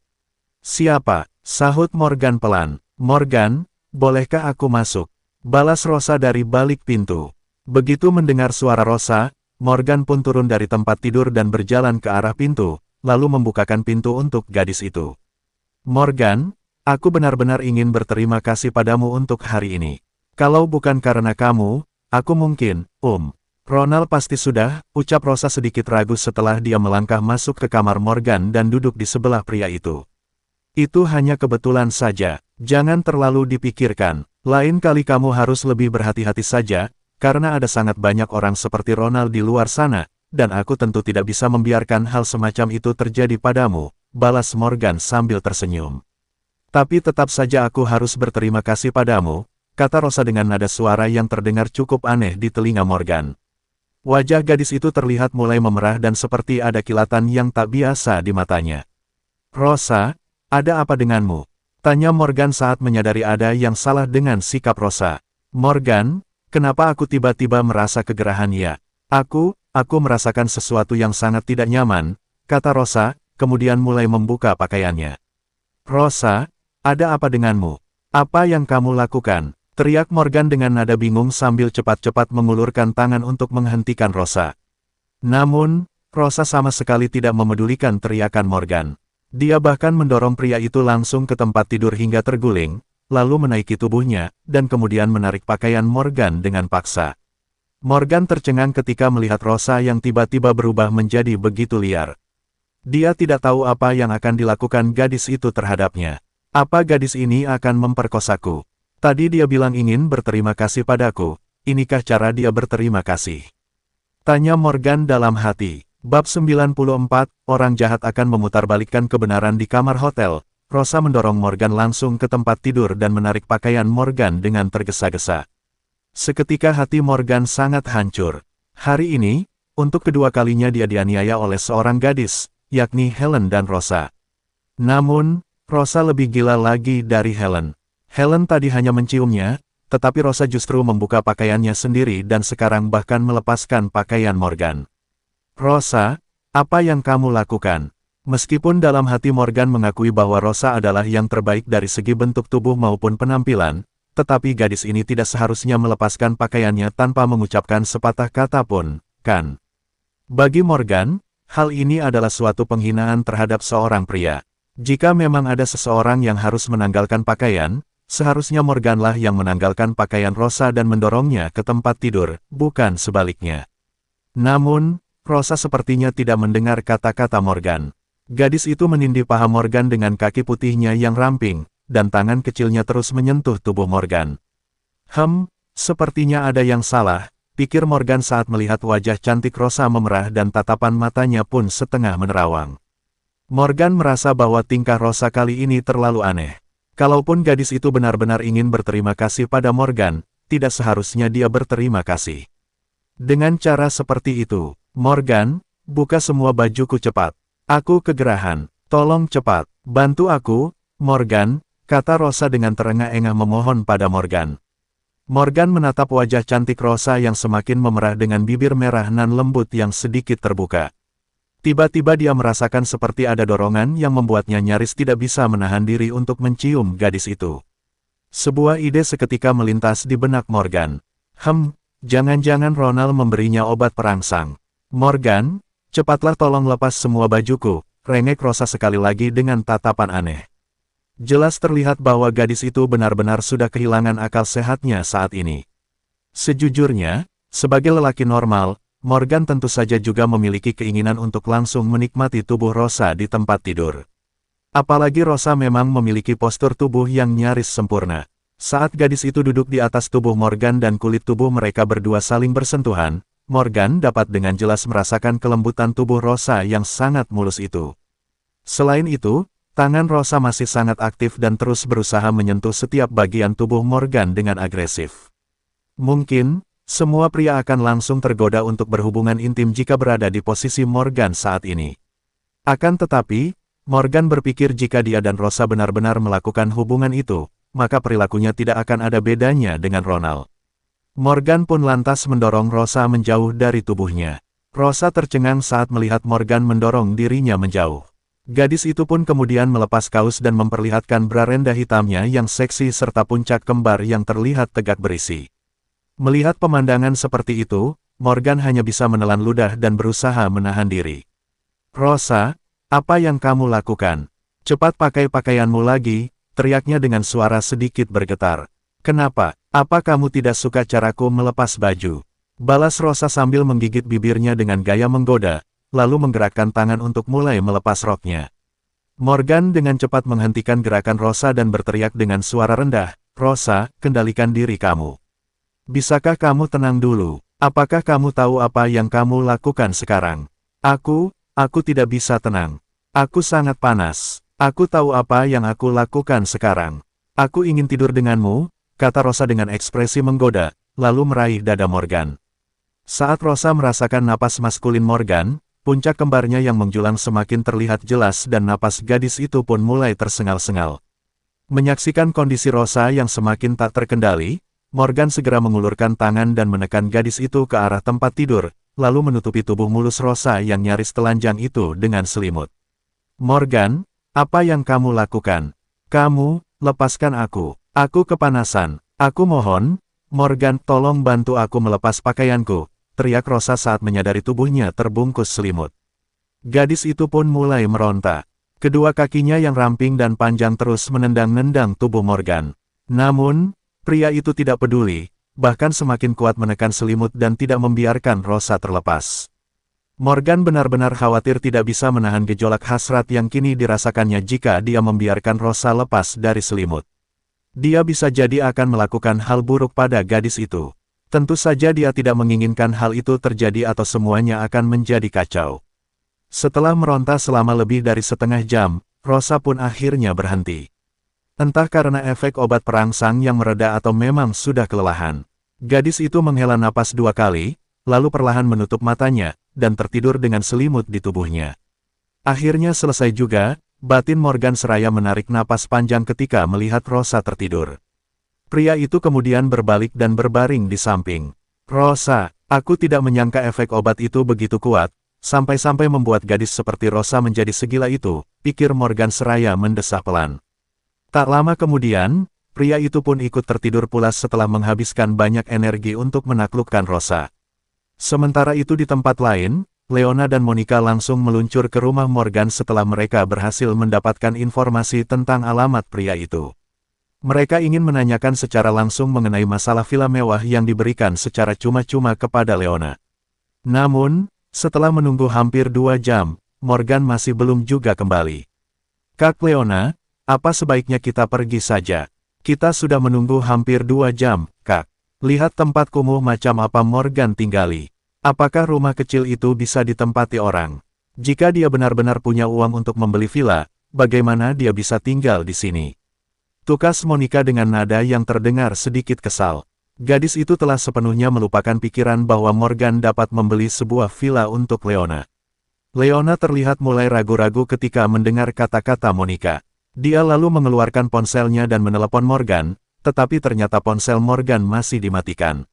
"Siapa?" sahut Morgan pelan. "Morgan, bolehkah aku masuk?" balas Rosa dari balik pintu. Begitu mendengar suara Rosa, Morgan pun turun dari tempat tidur dan berjalan ke arah pintu, lalu membukakan pintu untuk gadis itu. "Morgan, aku benar-benar ingin berterima kasih padamu untuk hari ini. Kalau bukan karena kamu, aku mungkin, Ronald pasti sudah," ucap Rosa sedikit ragu setelah dia melangkah masuk ke kamar Morgan dan duduk di sebelah pria itu. "Itu hanya kebetulan saja, jangan terlalu dipikirkan. Lain kali kamu harus lebih berhati-hati saja, karena ada sangat banyak orang seperti Ronald di luar sana, dan aku tentu tidak bisa membiarkan hal semacam itu terjadi padamu," balas Morgan sambil tersenyum. "Tapi tetap saja aku harus berterima kasih padamu," kata Rosa dengan nada suara yang terdengar cukup aneh di telinga Morgan. Wajah gadis itu terlihat mulai memerah dan seperti ada kilatan yang tak biasa di matanya. "Rosa, ada apa denganmu?" tanya Morgan saat menyadari ada yang salah dengan sikap Rosa. "Morgan, kenapa aku tiba-tiba merasa kegerahan ya? Aku merasakan sesuatu yang sangat tidak nyaman," kata Rosa, kemudian mulai membuka pakaiannya. "Rosa, ada apa denganmu? Apa yang kamu lakukan?" teriak Morgan dengan nada bingung sambil cepat-cepat mengulurkan tangan untuk menghentikan Rosa. Namun, Rosa sama sekali tidak memedulikan teriakan Morgan. Dia bahkan mendorong pria itu langsung ke tempat tidur hingga terguling, lalu menaiki tubuhnya, dan kemudian menarik pakaian Morgan dengan paksa. Morgan tercengang ketika melihat Rosa yang tiba-tiba berubah menjadi begitu liar. Dia tidak tahu apa yang akan dilakukan gadis itu terhadapnya. Apa gadis ini akan memperkosaku? Tadi dia bilang ingin berterima kasih padaku, inikah cara dia berterima kasih? Tanya Morgan dalam hati. Bab 94, orang jahat akan memutarbalikkan kebenaran di kamar hotel. Rosa mendorong Morgan langsung ke tempat tidur dan menarik pakaian Morgan dengan tergesa-gesa. Seketika hati Morgan sangat hancur. Hari ini, untuk kedua kalinya dia dianiaya oleh seorang gadis, yakni Helen dan Rosa. Namun, Rosa lebih gila lagi dari Helen. Helen tadi hanya menciumnya, tetapi Rosa justru membuka pakaiannya sendiri dan sekarang bahkan melepaskan pakaian Morgan. Rosa, apa yang kamu lakukan? Meskipun dalam hati Morgan mengakui bahwa Rosa adalah yang terbaik dari segi bentuk tubuh maupun penampilan, tetapi gadis ini tidak seharusnya melepaskan pakaiannya tanpa mengucapkan sepatah kata pun, kan? Bagi Morgan, hal ini adalah suatu penghinaan terhadap seorang pria. Jika memang ada seseorang yang harus menanggalkan pakaian, seharusnya Morganlah yang menanggalkan pakaian Rosa dan mendorongnya ke tempat tidur, bukan sebaliknya. Namun, Rosa sepertinya tidak mendengar kata-kata Morgan. Gadis itu menindih paha Morgan dengan kaki putihnya yang ramping, dan tangan kecilnya terus menyentuh tubuh Morgan. Sepertinya ada yang salah, pikir Morgan saat melihat wajah cantik Rosa memerah dan tatapan matanya pun setengah menerawang. Morgan merasa bahwa tingkah Rosa kali ini terlalu aneh. Kalaupun gadis itu benar-benar ingin berterima kasih pada Morgan, tidak seharusnya dia berterima kasih. Dengan cara seperti itu, Morgan, buka semua bajuku cepat. Aku kegerahan. Tolong cepat, bantu aku, Morgan, kata Rosa dengan terengah-engah memohon pada Morgan. Morgan menatap wajah cantik Rosa yang semakin memerah dengan bibir merah nan lembut yang sedikit terbuka. Tiba-tiba dia merasakan seperti ada dorongan yang membuatnya nyaris tidak bisa menahan diri untuk mencium gadis itu. Sebuah ide seketika melintas di benak Morgan. Jangan-jangan Ronald memberinya obat perangsang. Morgan, cepatlah tolong lepas semua bajuku, rengek Rosa sekali lagi dengan tatapan aneh. Jelas terlihat bahwa gadis itu benar-benar sudah kehilangan akal sehatnya saat ini. Sejujurnya, sebagai lelaki normal, Morgan tentu saja juga memiliki keinginan untuk langsung menikmati tubuh Rosa di tempat tidur. Apalagi Rosa memang memiliki postur tubuh yang nyaris sempurna. Saat gadis itu duduk di atas tubuh Morgan dan kulit tubuh mereka berdua saling bersentuhan, Morgan dapat dengan jelas merasakan kelembutan tubuh Rosa yang sangat mulus itu. Selain itu, tangan Rosa masih sangat aktif dan terus berusaha menyentuh setiap bagian tubuh Morgan dengan agresif. Mungkin, semua pria akan langsung tergoda untuk berhubungan intim jika berada di posisi Morgan saat ini. Akan tetapi, Morgan berpikir jika dia dan Rosa benar-benar melakukan hubungan itu, maka perilakunya tidak akan ada bedanya dengan Ronald. Morgan pun lantas mendorong Rosa menjauh dari tubuhnya. Rosa tercengang saat melihat Morgan mendorong dirinya menjauh. Gadis itu pun kemudian melepas kaus dan memperlihatkan bra rendah hitamnya yang seksi serta puncak kembar yang terlihat tegak berisi. Melihat pemandangan seperti itu, Morgan hanya bisa menelan ludah dan berusaha menahan diri. Rosa, apa yang kamu lakukan? Cepat pakai pakaianmu lagi, teriaknya dengan suara sedikit bergetar. Kenapa? Apa kamu tidak suka caraku melepas baju? Balas Rosa sambil menggigit bibirnya dengan gaya menggoda, lalu menggerakkan tangan untuk mulai melepas roknya. Morgan dengan cepat menghentikan gerakan Rosa dan berteriak dengan suara rendah, Rosa, kendalikan diri kamu. Bisakah kamu tenang dulu? Apakah kamu tahu apa yang kamu lakukan sekarang? Aku tidak bisa tenang. Aku sangat panas. Aku tahu apa yang aku lakukan sekarang. Aku ingin tidur denganmu, kata Rosa dengan ekspresi menggoda, lalu meraih dada Morgan. Saat Rosa merasakan napas maskulin Morgan, puncak kembarnya yang menjulang semakin terlihat jelas dan napas gadis itu pun mulai tersengal-sengal. Menyaksikan kondisi Rosa yang semakin tak terkendali, Morgan segera mengulurkan tangan dan menekan gadis itu ke arah tempat tidur, lalu menutupi tubuh mulus Rosa yang nyaris telanjang itu dengan selimut. Morgan, apa yang kamu lakukan? Kamu, lepaskan aku. Aku kepanasan. Aku mohon, Morgan, tolong bantu aku melepas pakaianku, teriak Rosa saat menyadari tubuhnya terbungkus selimut. Gadis itu pun mulai meronta. Kedua kakinya yang ramping dan panjang terus menendang-nendang tubuh Morgan. Namun, pria itu tidak peduli, bahkan semakin kuat menekan selimut dan tidak membiarkan Rosa terlepas. Morgan benar-benar khawatir tidak bisa menahan gejolak hasrat yang kini dirasakannya jika dia membiarkan Rosa lepas dari selimut. Dia bisa jadi akan melakukan hal buruk pada gadis itu. Tentu saja dia tidak menginginkan hal itu terjadi atau semuanya akan menjadi kacau. Setelah meronta selama lebih dari setengah jam, Rosa pun akhirnya berhenti. Entah karena efek obat perangsang yang mereda atau memang sudah kelelahan. Gadis itu menghela napas 2 kali, lalu perlahan menutup matanya, dan tertidur dengan selimut di tubuhnya. Akhirnya selesai juga, batin Morgan seraya menarik napas panjang ketika melihat Rosa tertidur. Pria itu kemudian berbalik dan berbaring di samping. Rosa, aku tidak menyangka efek obat itu begitu kuat, sampai-sampai membuat gadis seperti Rosa menjadi segila itu, pikir Morgan seraya mendesah pelan. Tak lama kemudian, pria itu pun ikut tertidur pulas setelah menghabiskan banyak energi untuk menaklukkan Rosa. Sementara itu di tempat lain, Leona dan Monica langsung meluncur ke rumah Morgan setelah mereka berhasil mendapatkan informasi tentang alamat pria itu. Mereka ingin menanyakan secara langsung mengenai masalah villa mewah yang diberikan secara cuma-cuma kepada Leona. Namun, setelah menunggu hampir 2 jam, Morgan masih belum juga kembali. Kak Leona, apa sebaiknya kita pergi saja? Kita sudah menunggu hampir 2 jam, Kak. Lihat tempat kumuh macam apa Morgan tinggali. Apakah rumah kecil itu bisa ditempati orang? Jika dia benar-benar punya uang untuk membeli villa, bagaimana dia bisa tinggal di sini? Tukas Monica dengan nada yang terdengar sedikit kesal. Gadis itu telah sepenuhnya melupakan pikiran bahwa Morgan dapat membeli sebuah villa untuk Leona. Leona terlihat mulai ragu-ragu ketika mendengar kata-kata Monica. Dia lalu mengeluarkan ponselnya dan menelepon Morgan, tetapi ternyata ponsel Morgan masih dimatikan.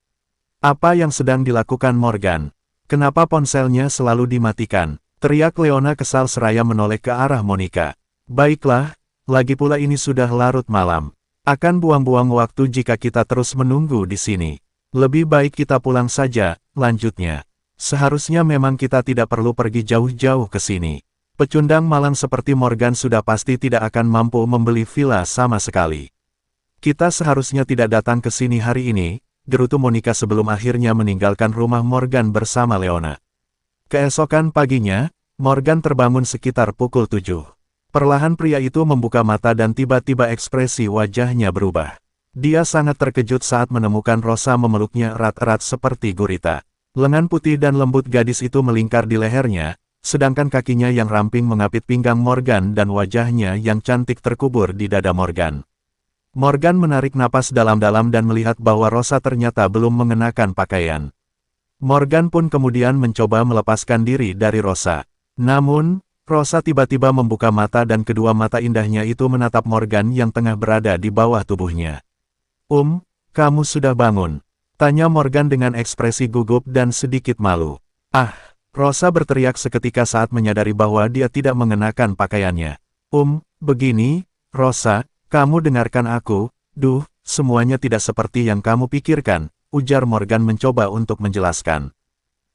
Apa yang sedang dilakukan Morgan? Kenapa ponselnya selalu dimatikan? Teriak Leona kesal seraya menoleh ke arah Monica. Baiklah, lagi pula ini sudah larut malam. Akan buang-buang waktu jika kita terus menunggu di sini. Lebih baik kita pulang saja, lanjutnya. Seharusnya memang kita tidak perlu pergi jauh-jauh ke sini. Pecundang malang seperti Morgan sudah pasti tidak akan mampu membeli villa sama sekali. Kita seharusnya tidak datang ke sini hari ini, gerutu Monica sebelum akhirnya meninggalkan rumah Morgan bersama Leona. Keesokan paginya, Morgan terbangun sekitar pukul 7. Perlahan pria itu membuka mata dan tiba-tiba ekspresi wajahnya berubah. Dia sangat terkejut saat menemukan Rosa memeluknya erat-erat seperti gurita. Lengan putih dan lembut gadis itu melingkar di lehernya, sedangkan kakinya yang ramping mengapit pinggang Morgan dan wajahnya yang cantik terkubur di dada Morgan. Morgan menarik napas dalam-dalam dan melihat bahwa Rosa ternyata belum mengenakan pakaian. Morgan pun kemudian mencoba melepaskan diri dari Rosa. Namun, Rosa tiba-tiba membuka mata dan kedua mata indahnya itu menatap Morgan yang tengah berada di bawah tubuhnya. Kamu sudah bangun?" tanya Morgan dengan ekspresi gugup dan sedikit malu. "Ah!" Rosa berteriak seketika saat menyadari bahwa dia tidak mengenakan pakaiannya. Begini, Rosa, kamu dengarkan aku, semuanya tidak seperti yang kamu pikirkan," ujar Morgan mencoba untuk menjelaskan.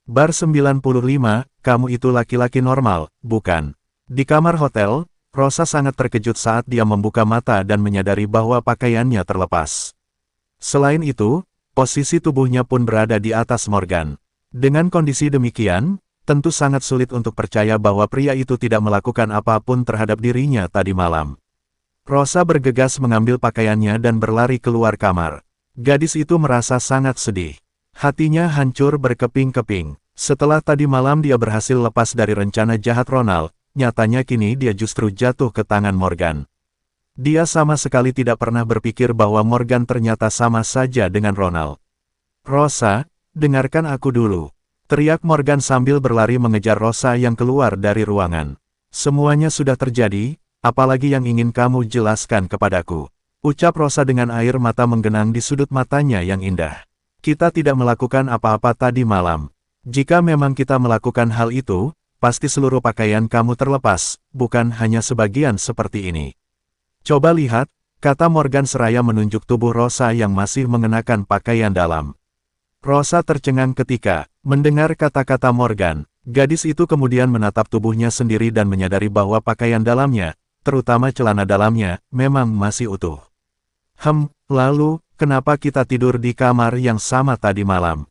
"Bar 95, kamu itu laki-laki normal, bukan?" Di kamar hotel, Rosa sangat terkejut saat dia membuka mata dan menyadari bahwa pakaiannya terlepas. Selain itu, posisi tubuhnya pun berada di atas Morgan. Dengan kondisi demikian, tentu sangat sulit untuk percaya bahwa pria itu tidak melakukan apapun terhadap dirinya tadi malam. Rosa bergegas mengambil pakaiannya dan berlari keluar kamar. Gadis itu merasa sangat sedih. Hatinya hancur berkeping-keping. Setelah tadi malam dia berhasil lepas dari rencana jahat Ronald, nyatanya kini dia justru jatuh ke tangan Morgan. Dia sama sekali tidak pernah berpikir bahwa Morgan ternyata sama saja dengan Ronald. "Rosa, dengarkan aku dulu," teriak Morgan sambil berlari mengejar Rosa yang keluar dari ruangan. "Semuanya sudah terjadi, apalagi yang ingin kamu jelaskan kepadaku?" ucap Rosa dengan air mata menggenang di sudut matanya yang indah. "Kita tidak melakukan apa-apa tadi malam. Jika memang kita melakukan hal itu, pasti seluruh pakaian kamu terlepas, bukan hanya sebagian seperti ini. Coba lihat," kata Morgan seraya menunjuk tubuh Rosa yang masih mengenakan pakaian dalam. Rosa tercengang ketika mendengar kata-kata Morgan. Gadis itu kemudian menatap tubuhnya sendiri dan menyadari bahwa pakaian dalamnya, terutama celana dalamnya, memang masih utuh. Lalu, kenapa kita tidur di kamar yang sama tadi malam?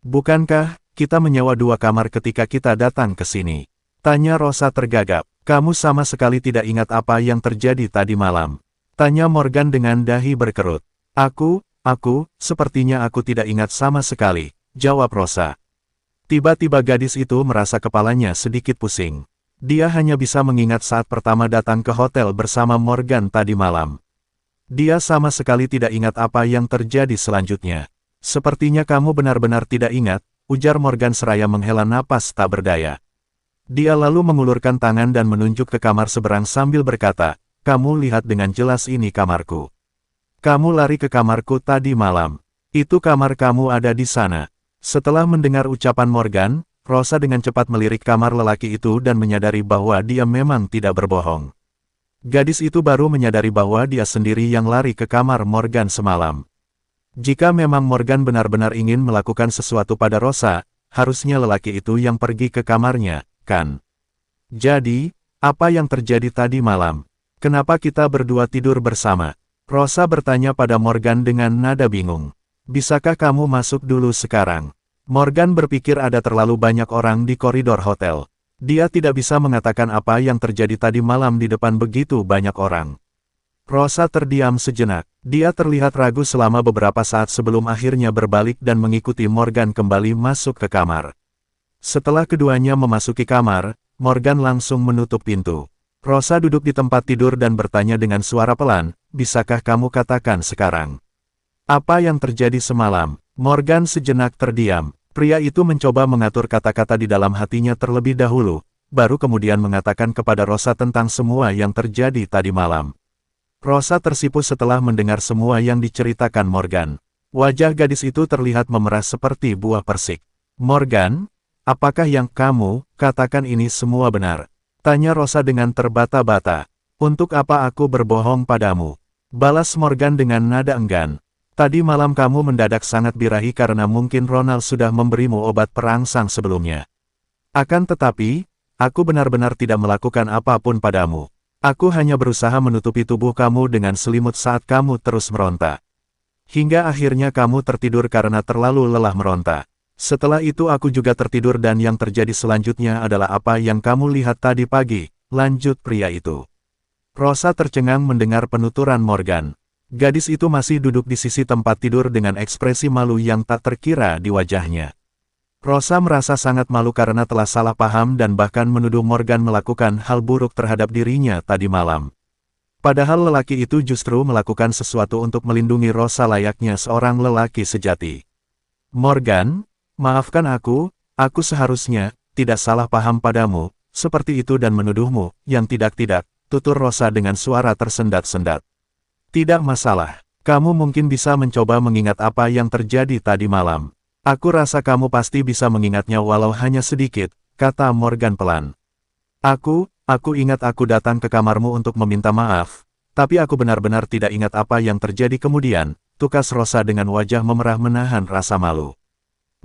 Bukankah kita menyewa 2 kamar ketika kita datang ke sini? Tanya Rosa tergagap. Kamu sama sekali tidak ingat apa yang terjadi tadi malam. Tanya Morgan dengan dahi berkerut. Sepertinya aku tidak ingat sama sekali, jawab Rosa. Tiba-tiba gadis itu merasa kepalanya sedikit pusing. Dia hanya bisa mengingat saat pertama datang ke hotel bersama Morgan tadi malam. Dia sama sekali tidak ingat apa yang terjadi selanjutnya. Sepertinya kamu benar-benar tidak ingat, ujar Morgan seraya menghela napas tak berdaya. Dia lalu mengulurkan tangan dan menunjuk ke kamar seberang sambil berkata, kamu lihat dengan jelas ini kamarku. Kamu lari ke kamarku tadi malam. Itu kamar kamu ada di sana. Setelah mendengar ucapan Morgan, Rosa dengan cepat melirik kamar lelaki itu dan menyadari bahwa dia memang tidak berbohong. Gadis itu baru menyadari bahwa dia sendiri yang lari ke kamar Morgan semalam. Jika memang Morgan benar-benar ingin melakukan sesuatu pada Rosa, harusnya lelaki itu yang pergi ke kamarnya, kan? Jadi, apa yang terjadi tadi malam? Kenapa kita berdua tidur bersama? Rosa bertanya pada Morgan dengan nada bingung. Bisakah kamu masuk dulu sekarang? Morgan berpikir ada terlalu banyak orang di koridor hotel. Dia tidak bisa mengatakan apa yang terjadi tadi malam di depan begitu banyak orang. Rosa terdiam sejenak. Dia terlihat ragu selama beberapa saat sebelum akhirnya berbalik dan mengikuti Morgan kembali masuk ke kamar. Setelah keduanya memasuki kamar, Morgan langsung menutup pintu. Rosa duduk di tempat tidur dan bertanya dengan suara pelan, bisakah kamu katakan sekarang? Apa yang terjadi semalam? Morgan sejenak terdiam. Pria itu mencoba mengatur kata-kata di dalam hatinya terlebih dahulu, baru kemudian mengatakan kepada Rosa tentang semua yang terjadi tadi malam. Rosa tersipu setelah mendengar semua yang diceritakan Morgan. Wajah gadis itu terlihat memerah seperti buah persik. Morgan, apakah yang kamu katakan ini semua benar? Tanya Rosa dengan terbata-bata. Untuk apa aku berbohong padamu? Balas Morgan dengan nada enggan. Tadi malam kamu mendadak sangat birahi karena mungkin Ronald sudah memberimu obat perangsang sebelumnya. Akan tetapi, aku benar-benar tidak melakukan apapun padamu. Aku hanya berusaha menutupi tubuh kamu dengan selimut saat kamu terus meronta. Hingga akhirnya kamu tertidur karena terlalu lelah meronta. Setelah itu aku juga tertidur dan yang terjadi selanjutnya adalah apa yang kamu lihat tadi pagi, lanjut pria itu. Rosa tercengang mendengar penuturan Morgan. Gadis itu masih duduk di sisi tempat tidur dengan ekspresi malu yang tak terkira di wajahnya. Rosa merasa sangat malu karena telah salah paham dan bahkan menuduh Morgan melakukan hal buruk terhadap dirinya tadi malam. Padahal lelaki itu justru melakukan sesuatu untuk melindungi Rosa layaknya seorang lelaki sejati. Morgan, maafkan aku seharusnya tidak salah paham padamu, seperti itu dan menuduhmu, yang tidak-tidak, tutur Rosa dengan suara tersendat-sendat. Tidak masalah, kamu mungkin bisa mencoba mengingat apa yang terjadi tadi malam. Aku rasa kamu pasti bisa mengingatnya walau hanya sedikit, kata Morgan pelan. Aku ingat aku datang ke kamarmu untuk meminta maaf, tapi aku benar-benar tidak ingat apa yang terjadi kemudian, tukas Rosa dengan wajah memerah menahan rasa malu.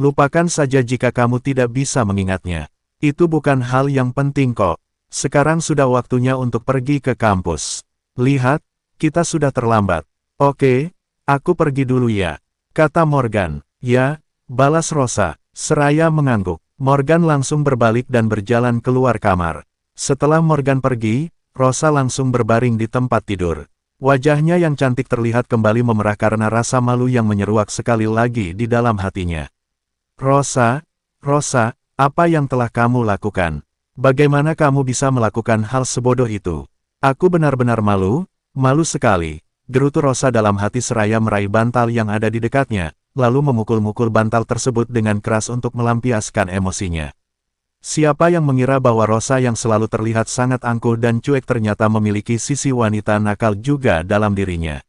Lupakan saja jika kamu tidak bisa mengingatnya. Itu bukan hal yang penting kok. Sekarang sudah waktunya untuk pergi ke kampus. Lihat, kita sudah terlambat. Oke, aku pergi dulu ya, kata Morgan. Ya, balas Rosa, seraya mengangguk. Morgan langsung berbalik dan berjalan keluar kamar. Setelah Morgan pergi, Rosa langsung berbaring di tempat tidur. Wajahnya yang cantik terlihat kembali memerah karena rasa malu yang menyeruak sekali lagi di dalam hatinya. Rosa, apa yang telah kamu lakukan? Bagaimana kamu bisa melakukan hal sebodoh itu? Aku benar-benar malu sekali, gerutu Rosa dalam hati seraya meraih bantal yang ada di dekatnya, lalu memukul-mukul bantal tersebut dengan keras untuk melampiaskan emosinya. Siapa yang mengira bahwa Rosa yang selalu terlihat sangat angkuh dan cuek ternyata memiliki sisi wanita nakal juga dalam dirinya.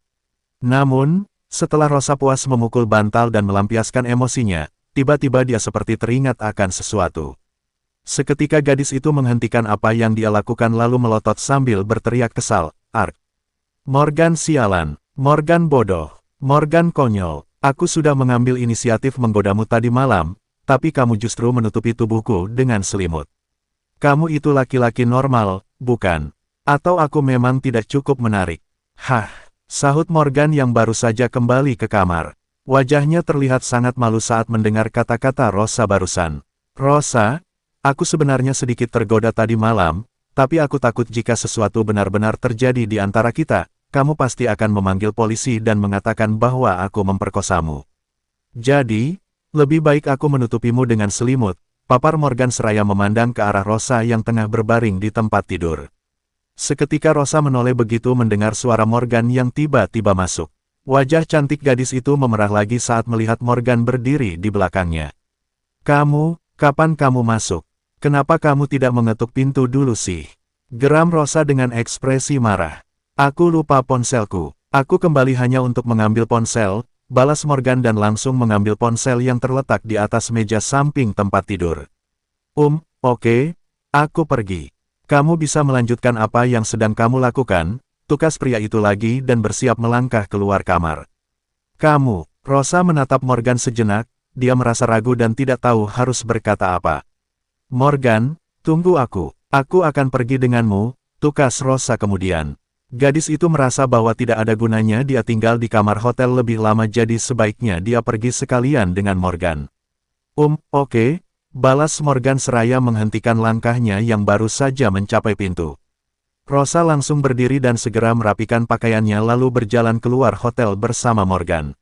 Namun, setelah Rosa puas memukul bantal dan melampiaskan emosinya, tiba-tiba dia seperti teringat akan sesuatu. Seketika gadis itu menghentikan apa yang dia lakukan lalu melotot sambil berteriak kesal, "Ark! Morgan sialan, Morgan bodoh, Morgan konyol, aku sudah mengambil inisiatif menggodamu tadi malam, tapi kamu justru menutupi tubuhku dengan selimut. Kamu itu laki-laki normal, bukan? Atau aku memang tidak cukup menarik? Hah, sahut Morgan yang baru saja kembali ke kamar. Wajahnya terlihat sangat malu saat mendengar kata-kata Rosa barusan. Rosa, aku sebenarnya sedikit tergoda tadi malam, tapi aku takut jika sesuatu benar-benar terjadi di antara kita, kamu pasti akan memanggil polisi dan mengatakan bahwa aku memperkosamu. Jadi, lebih baik aku menutupimu dengan selimut, papar Morgan seraya memandang ke arah Rosa yang tengah berbaring di tempat tidur. Seketika Rosa menoleh begitu mendengar suara Morgan yang tiba-tiba masuk. Wajah cantik gadis itu memerah lagi saat melihat Morgan berdiri di belakangnya. Kamu, kapan kamu masuk? Kenapa kamu tidak mengetuk pintu dulu sih? Geram Rosa dengan ekspresi marah. Aku lupa ponselku. Aku kembali hanya untuk mengambil ponsel, balas Morgan dan langsung mengambil ponsel yang terletak di atas meja samping tempat tidur. Oke, aku pergi. Kamu bisa melanjutkan apa yang sedang kamu lakukan, tukas pria itu lagi dan bersiap melangkah keluar kamar. Kamu, Rosa menatap Morgan sejenak, dia merasa ragu dan tidak tahu harus berkata apa. Morgan, tunggu aku akan pergi denganmu, tukas Rosa kemudian. Gadis itu merasa bahwa tidak ada gunanya dia tinggal di kamar hotel lebih lama jadi sebaiknya dia pergi sekalian dengan Morgan. Oke, balas Morgan seraya menghentikan langkahnya yang baru saja mencapai pintu. Rosa langsung berdiri dan segera merapikan pakaiannya lalu berjalan keluar hotel bersama Morgan.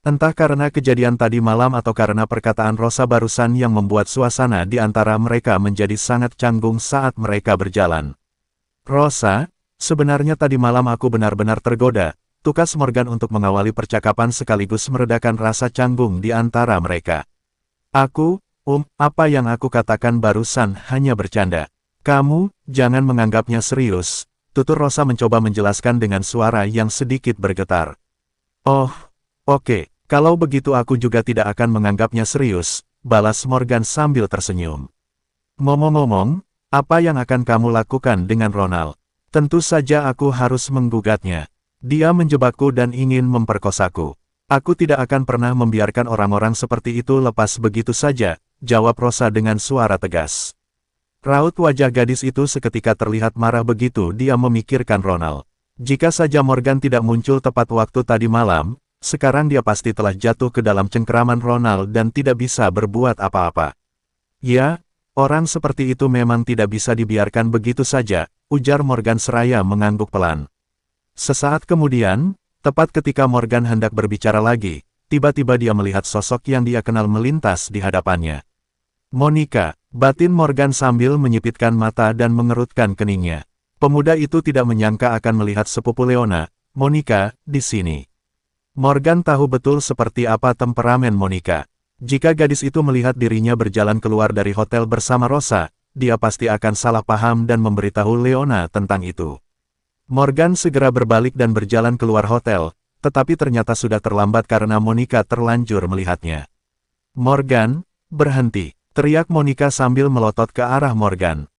Entah karena kejadian tadi malam atau karena perkataan Rosa barusan yang membuat suasana di antara mereka menjadi sangat canggung saat mereka berjalan. Rosa, sebenarnya tadi malam aku benar-benar tergoda, tukas Morgan untuk mengawali percakapan sekaligus meredakan rasa canggung di antara mereka. Apa yang aku katakan barusan hanya bercanda. Kamu, jangan menganggapnya serius, tutur Rosa mencoba menjelaskan dengan suara yang sedikit bergetar. Oh, oke, kalau begitu aku juga tidak akan menganggapnya serius, balas Morgan sambil tersenyum. Ngomong-ngomong, apa yang akan kamu lakukan dengan Ronald? Tentu saja aku harus menggugatnya. Dia menjebakku dan ingin memperkosaku. Aku tidak akan pernah membiarkan orang-orang seperti itu lepas begitu saja, jawab Rosa dengan suara tegas. Raut wajah gadis itu seketika terlihat marah begitu dia memikirkan Ronald. Jika saja Morgan tidak muncul tepat waktu tadi malam, sekarang dia pasti telah jatuh ke dalam cengkeraman Ronald dan tidak bisa berbuat apa-apa. Ya, orang seperti itu memang tidak bisa dibiarkan begitu saja, ujar Morgan seraya mengangguk pelan. Sesaat kemudian, tepat ketika Morgan hendak berbicara lagi, tiba-tiba dia melihat sosok yang dia kenal melintas di hadapannya. Monica, batin Morgan sambil menyipitkan mata dan mengerutkan keningnya. Pemuda itu tidak menyangka akan melihat sepupu Leona, Monica, di sini. Morgan tahu betul seperti apa temperamen Monica. Jika gadis itu melihat dirinya berjalan keluar dari hotel bersama Rosa, dia pasti akan salah paham dan memberitahu Leona tentang itu. Morgan segera berbalik dan berjalan keluar hotel, tetapi ternyata sudah terlambat karena Monica terlanjur melihatnya. Morgan, berhenti, teriak Monica sambil melotot ke arah Morgan.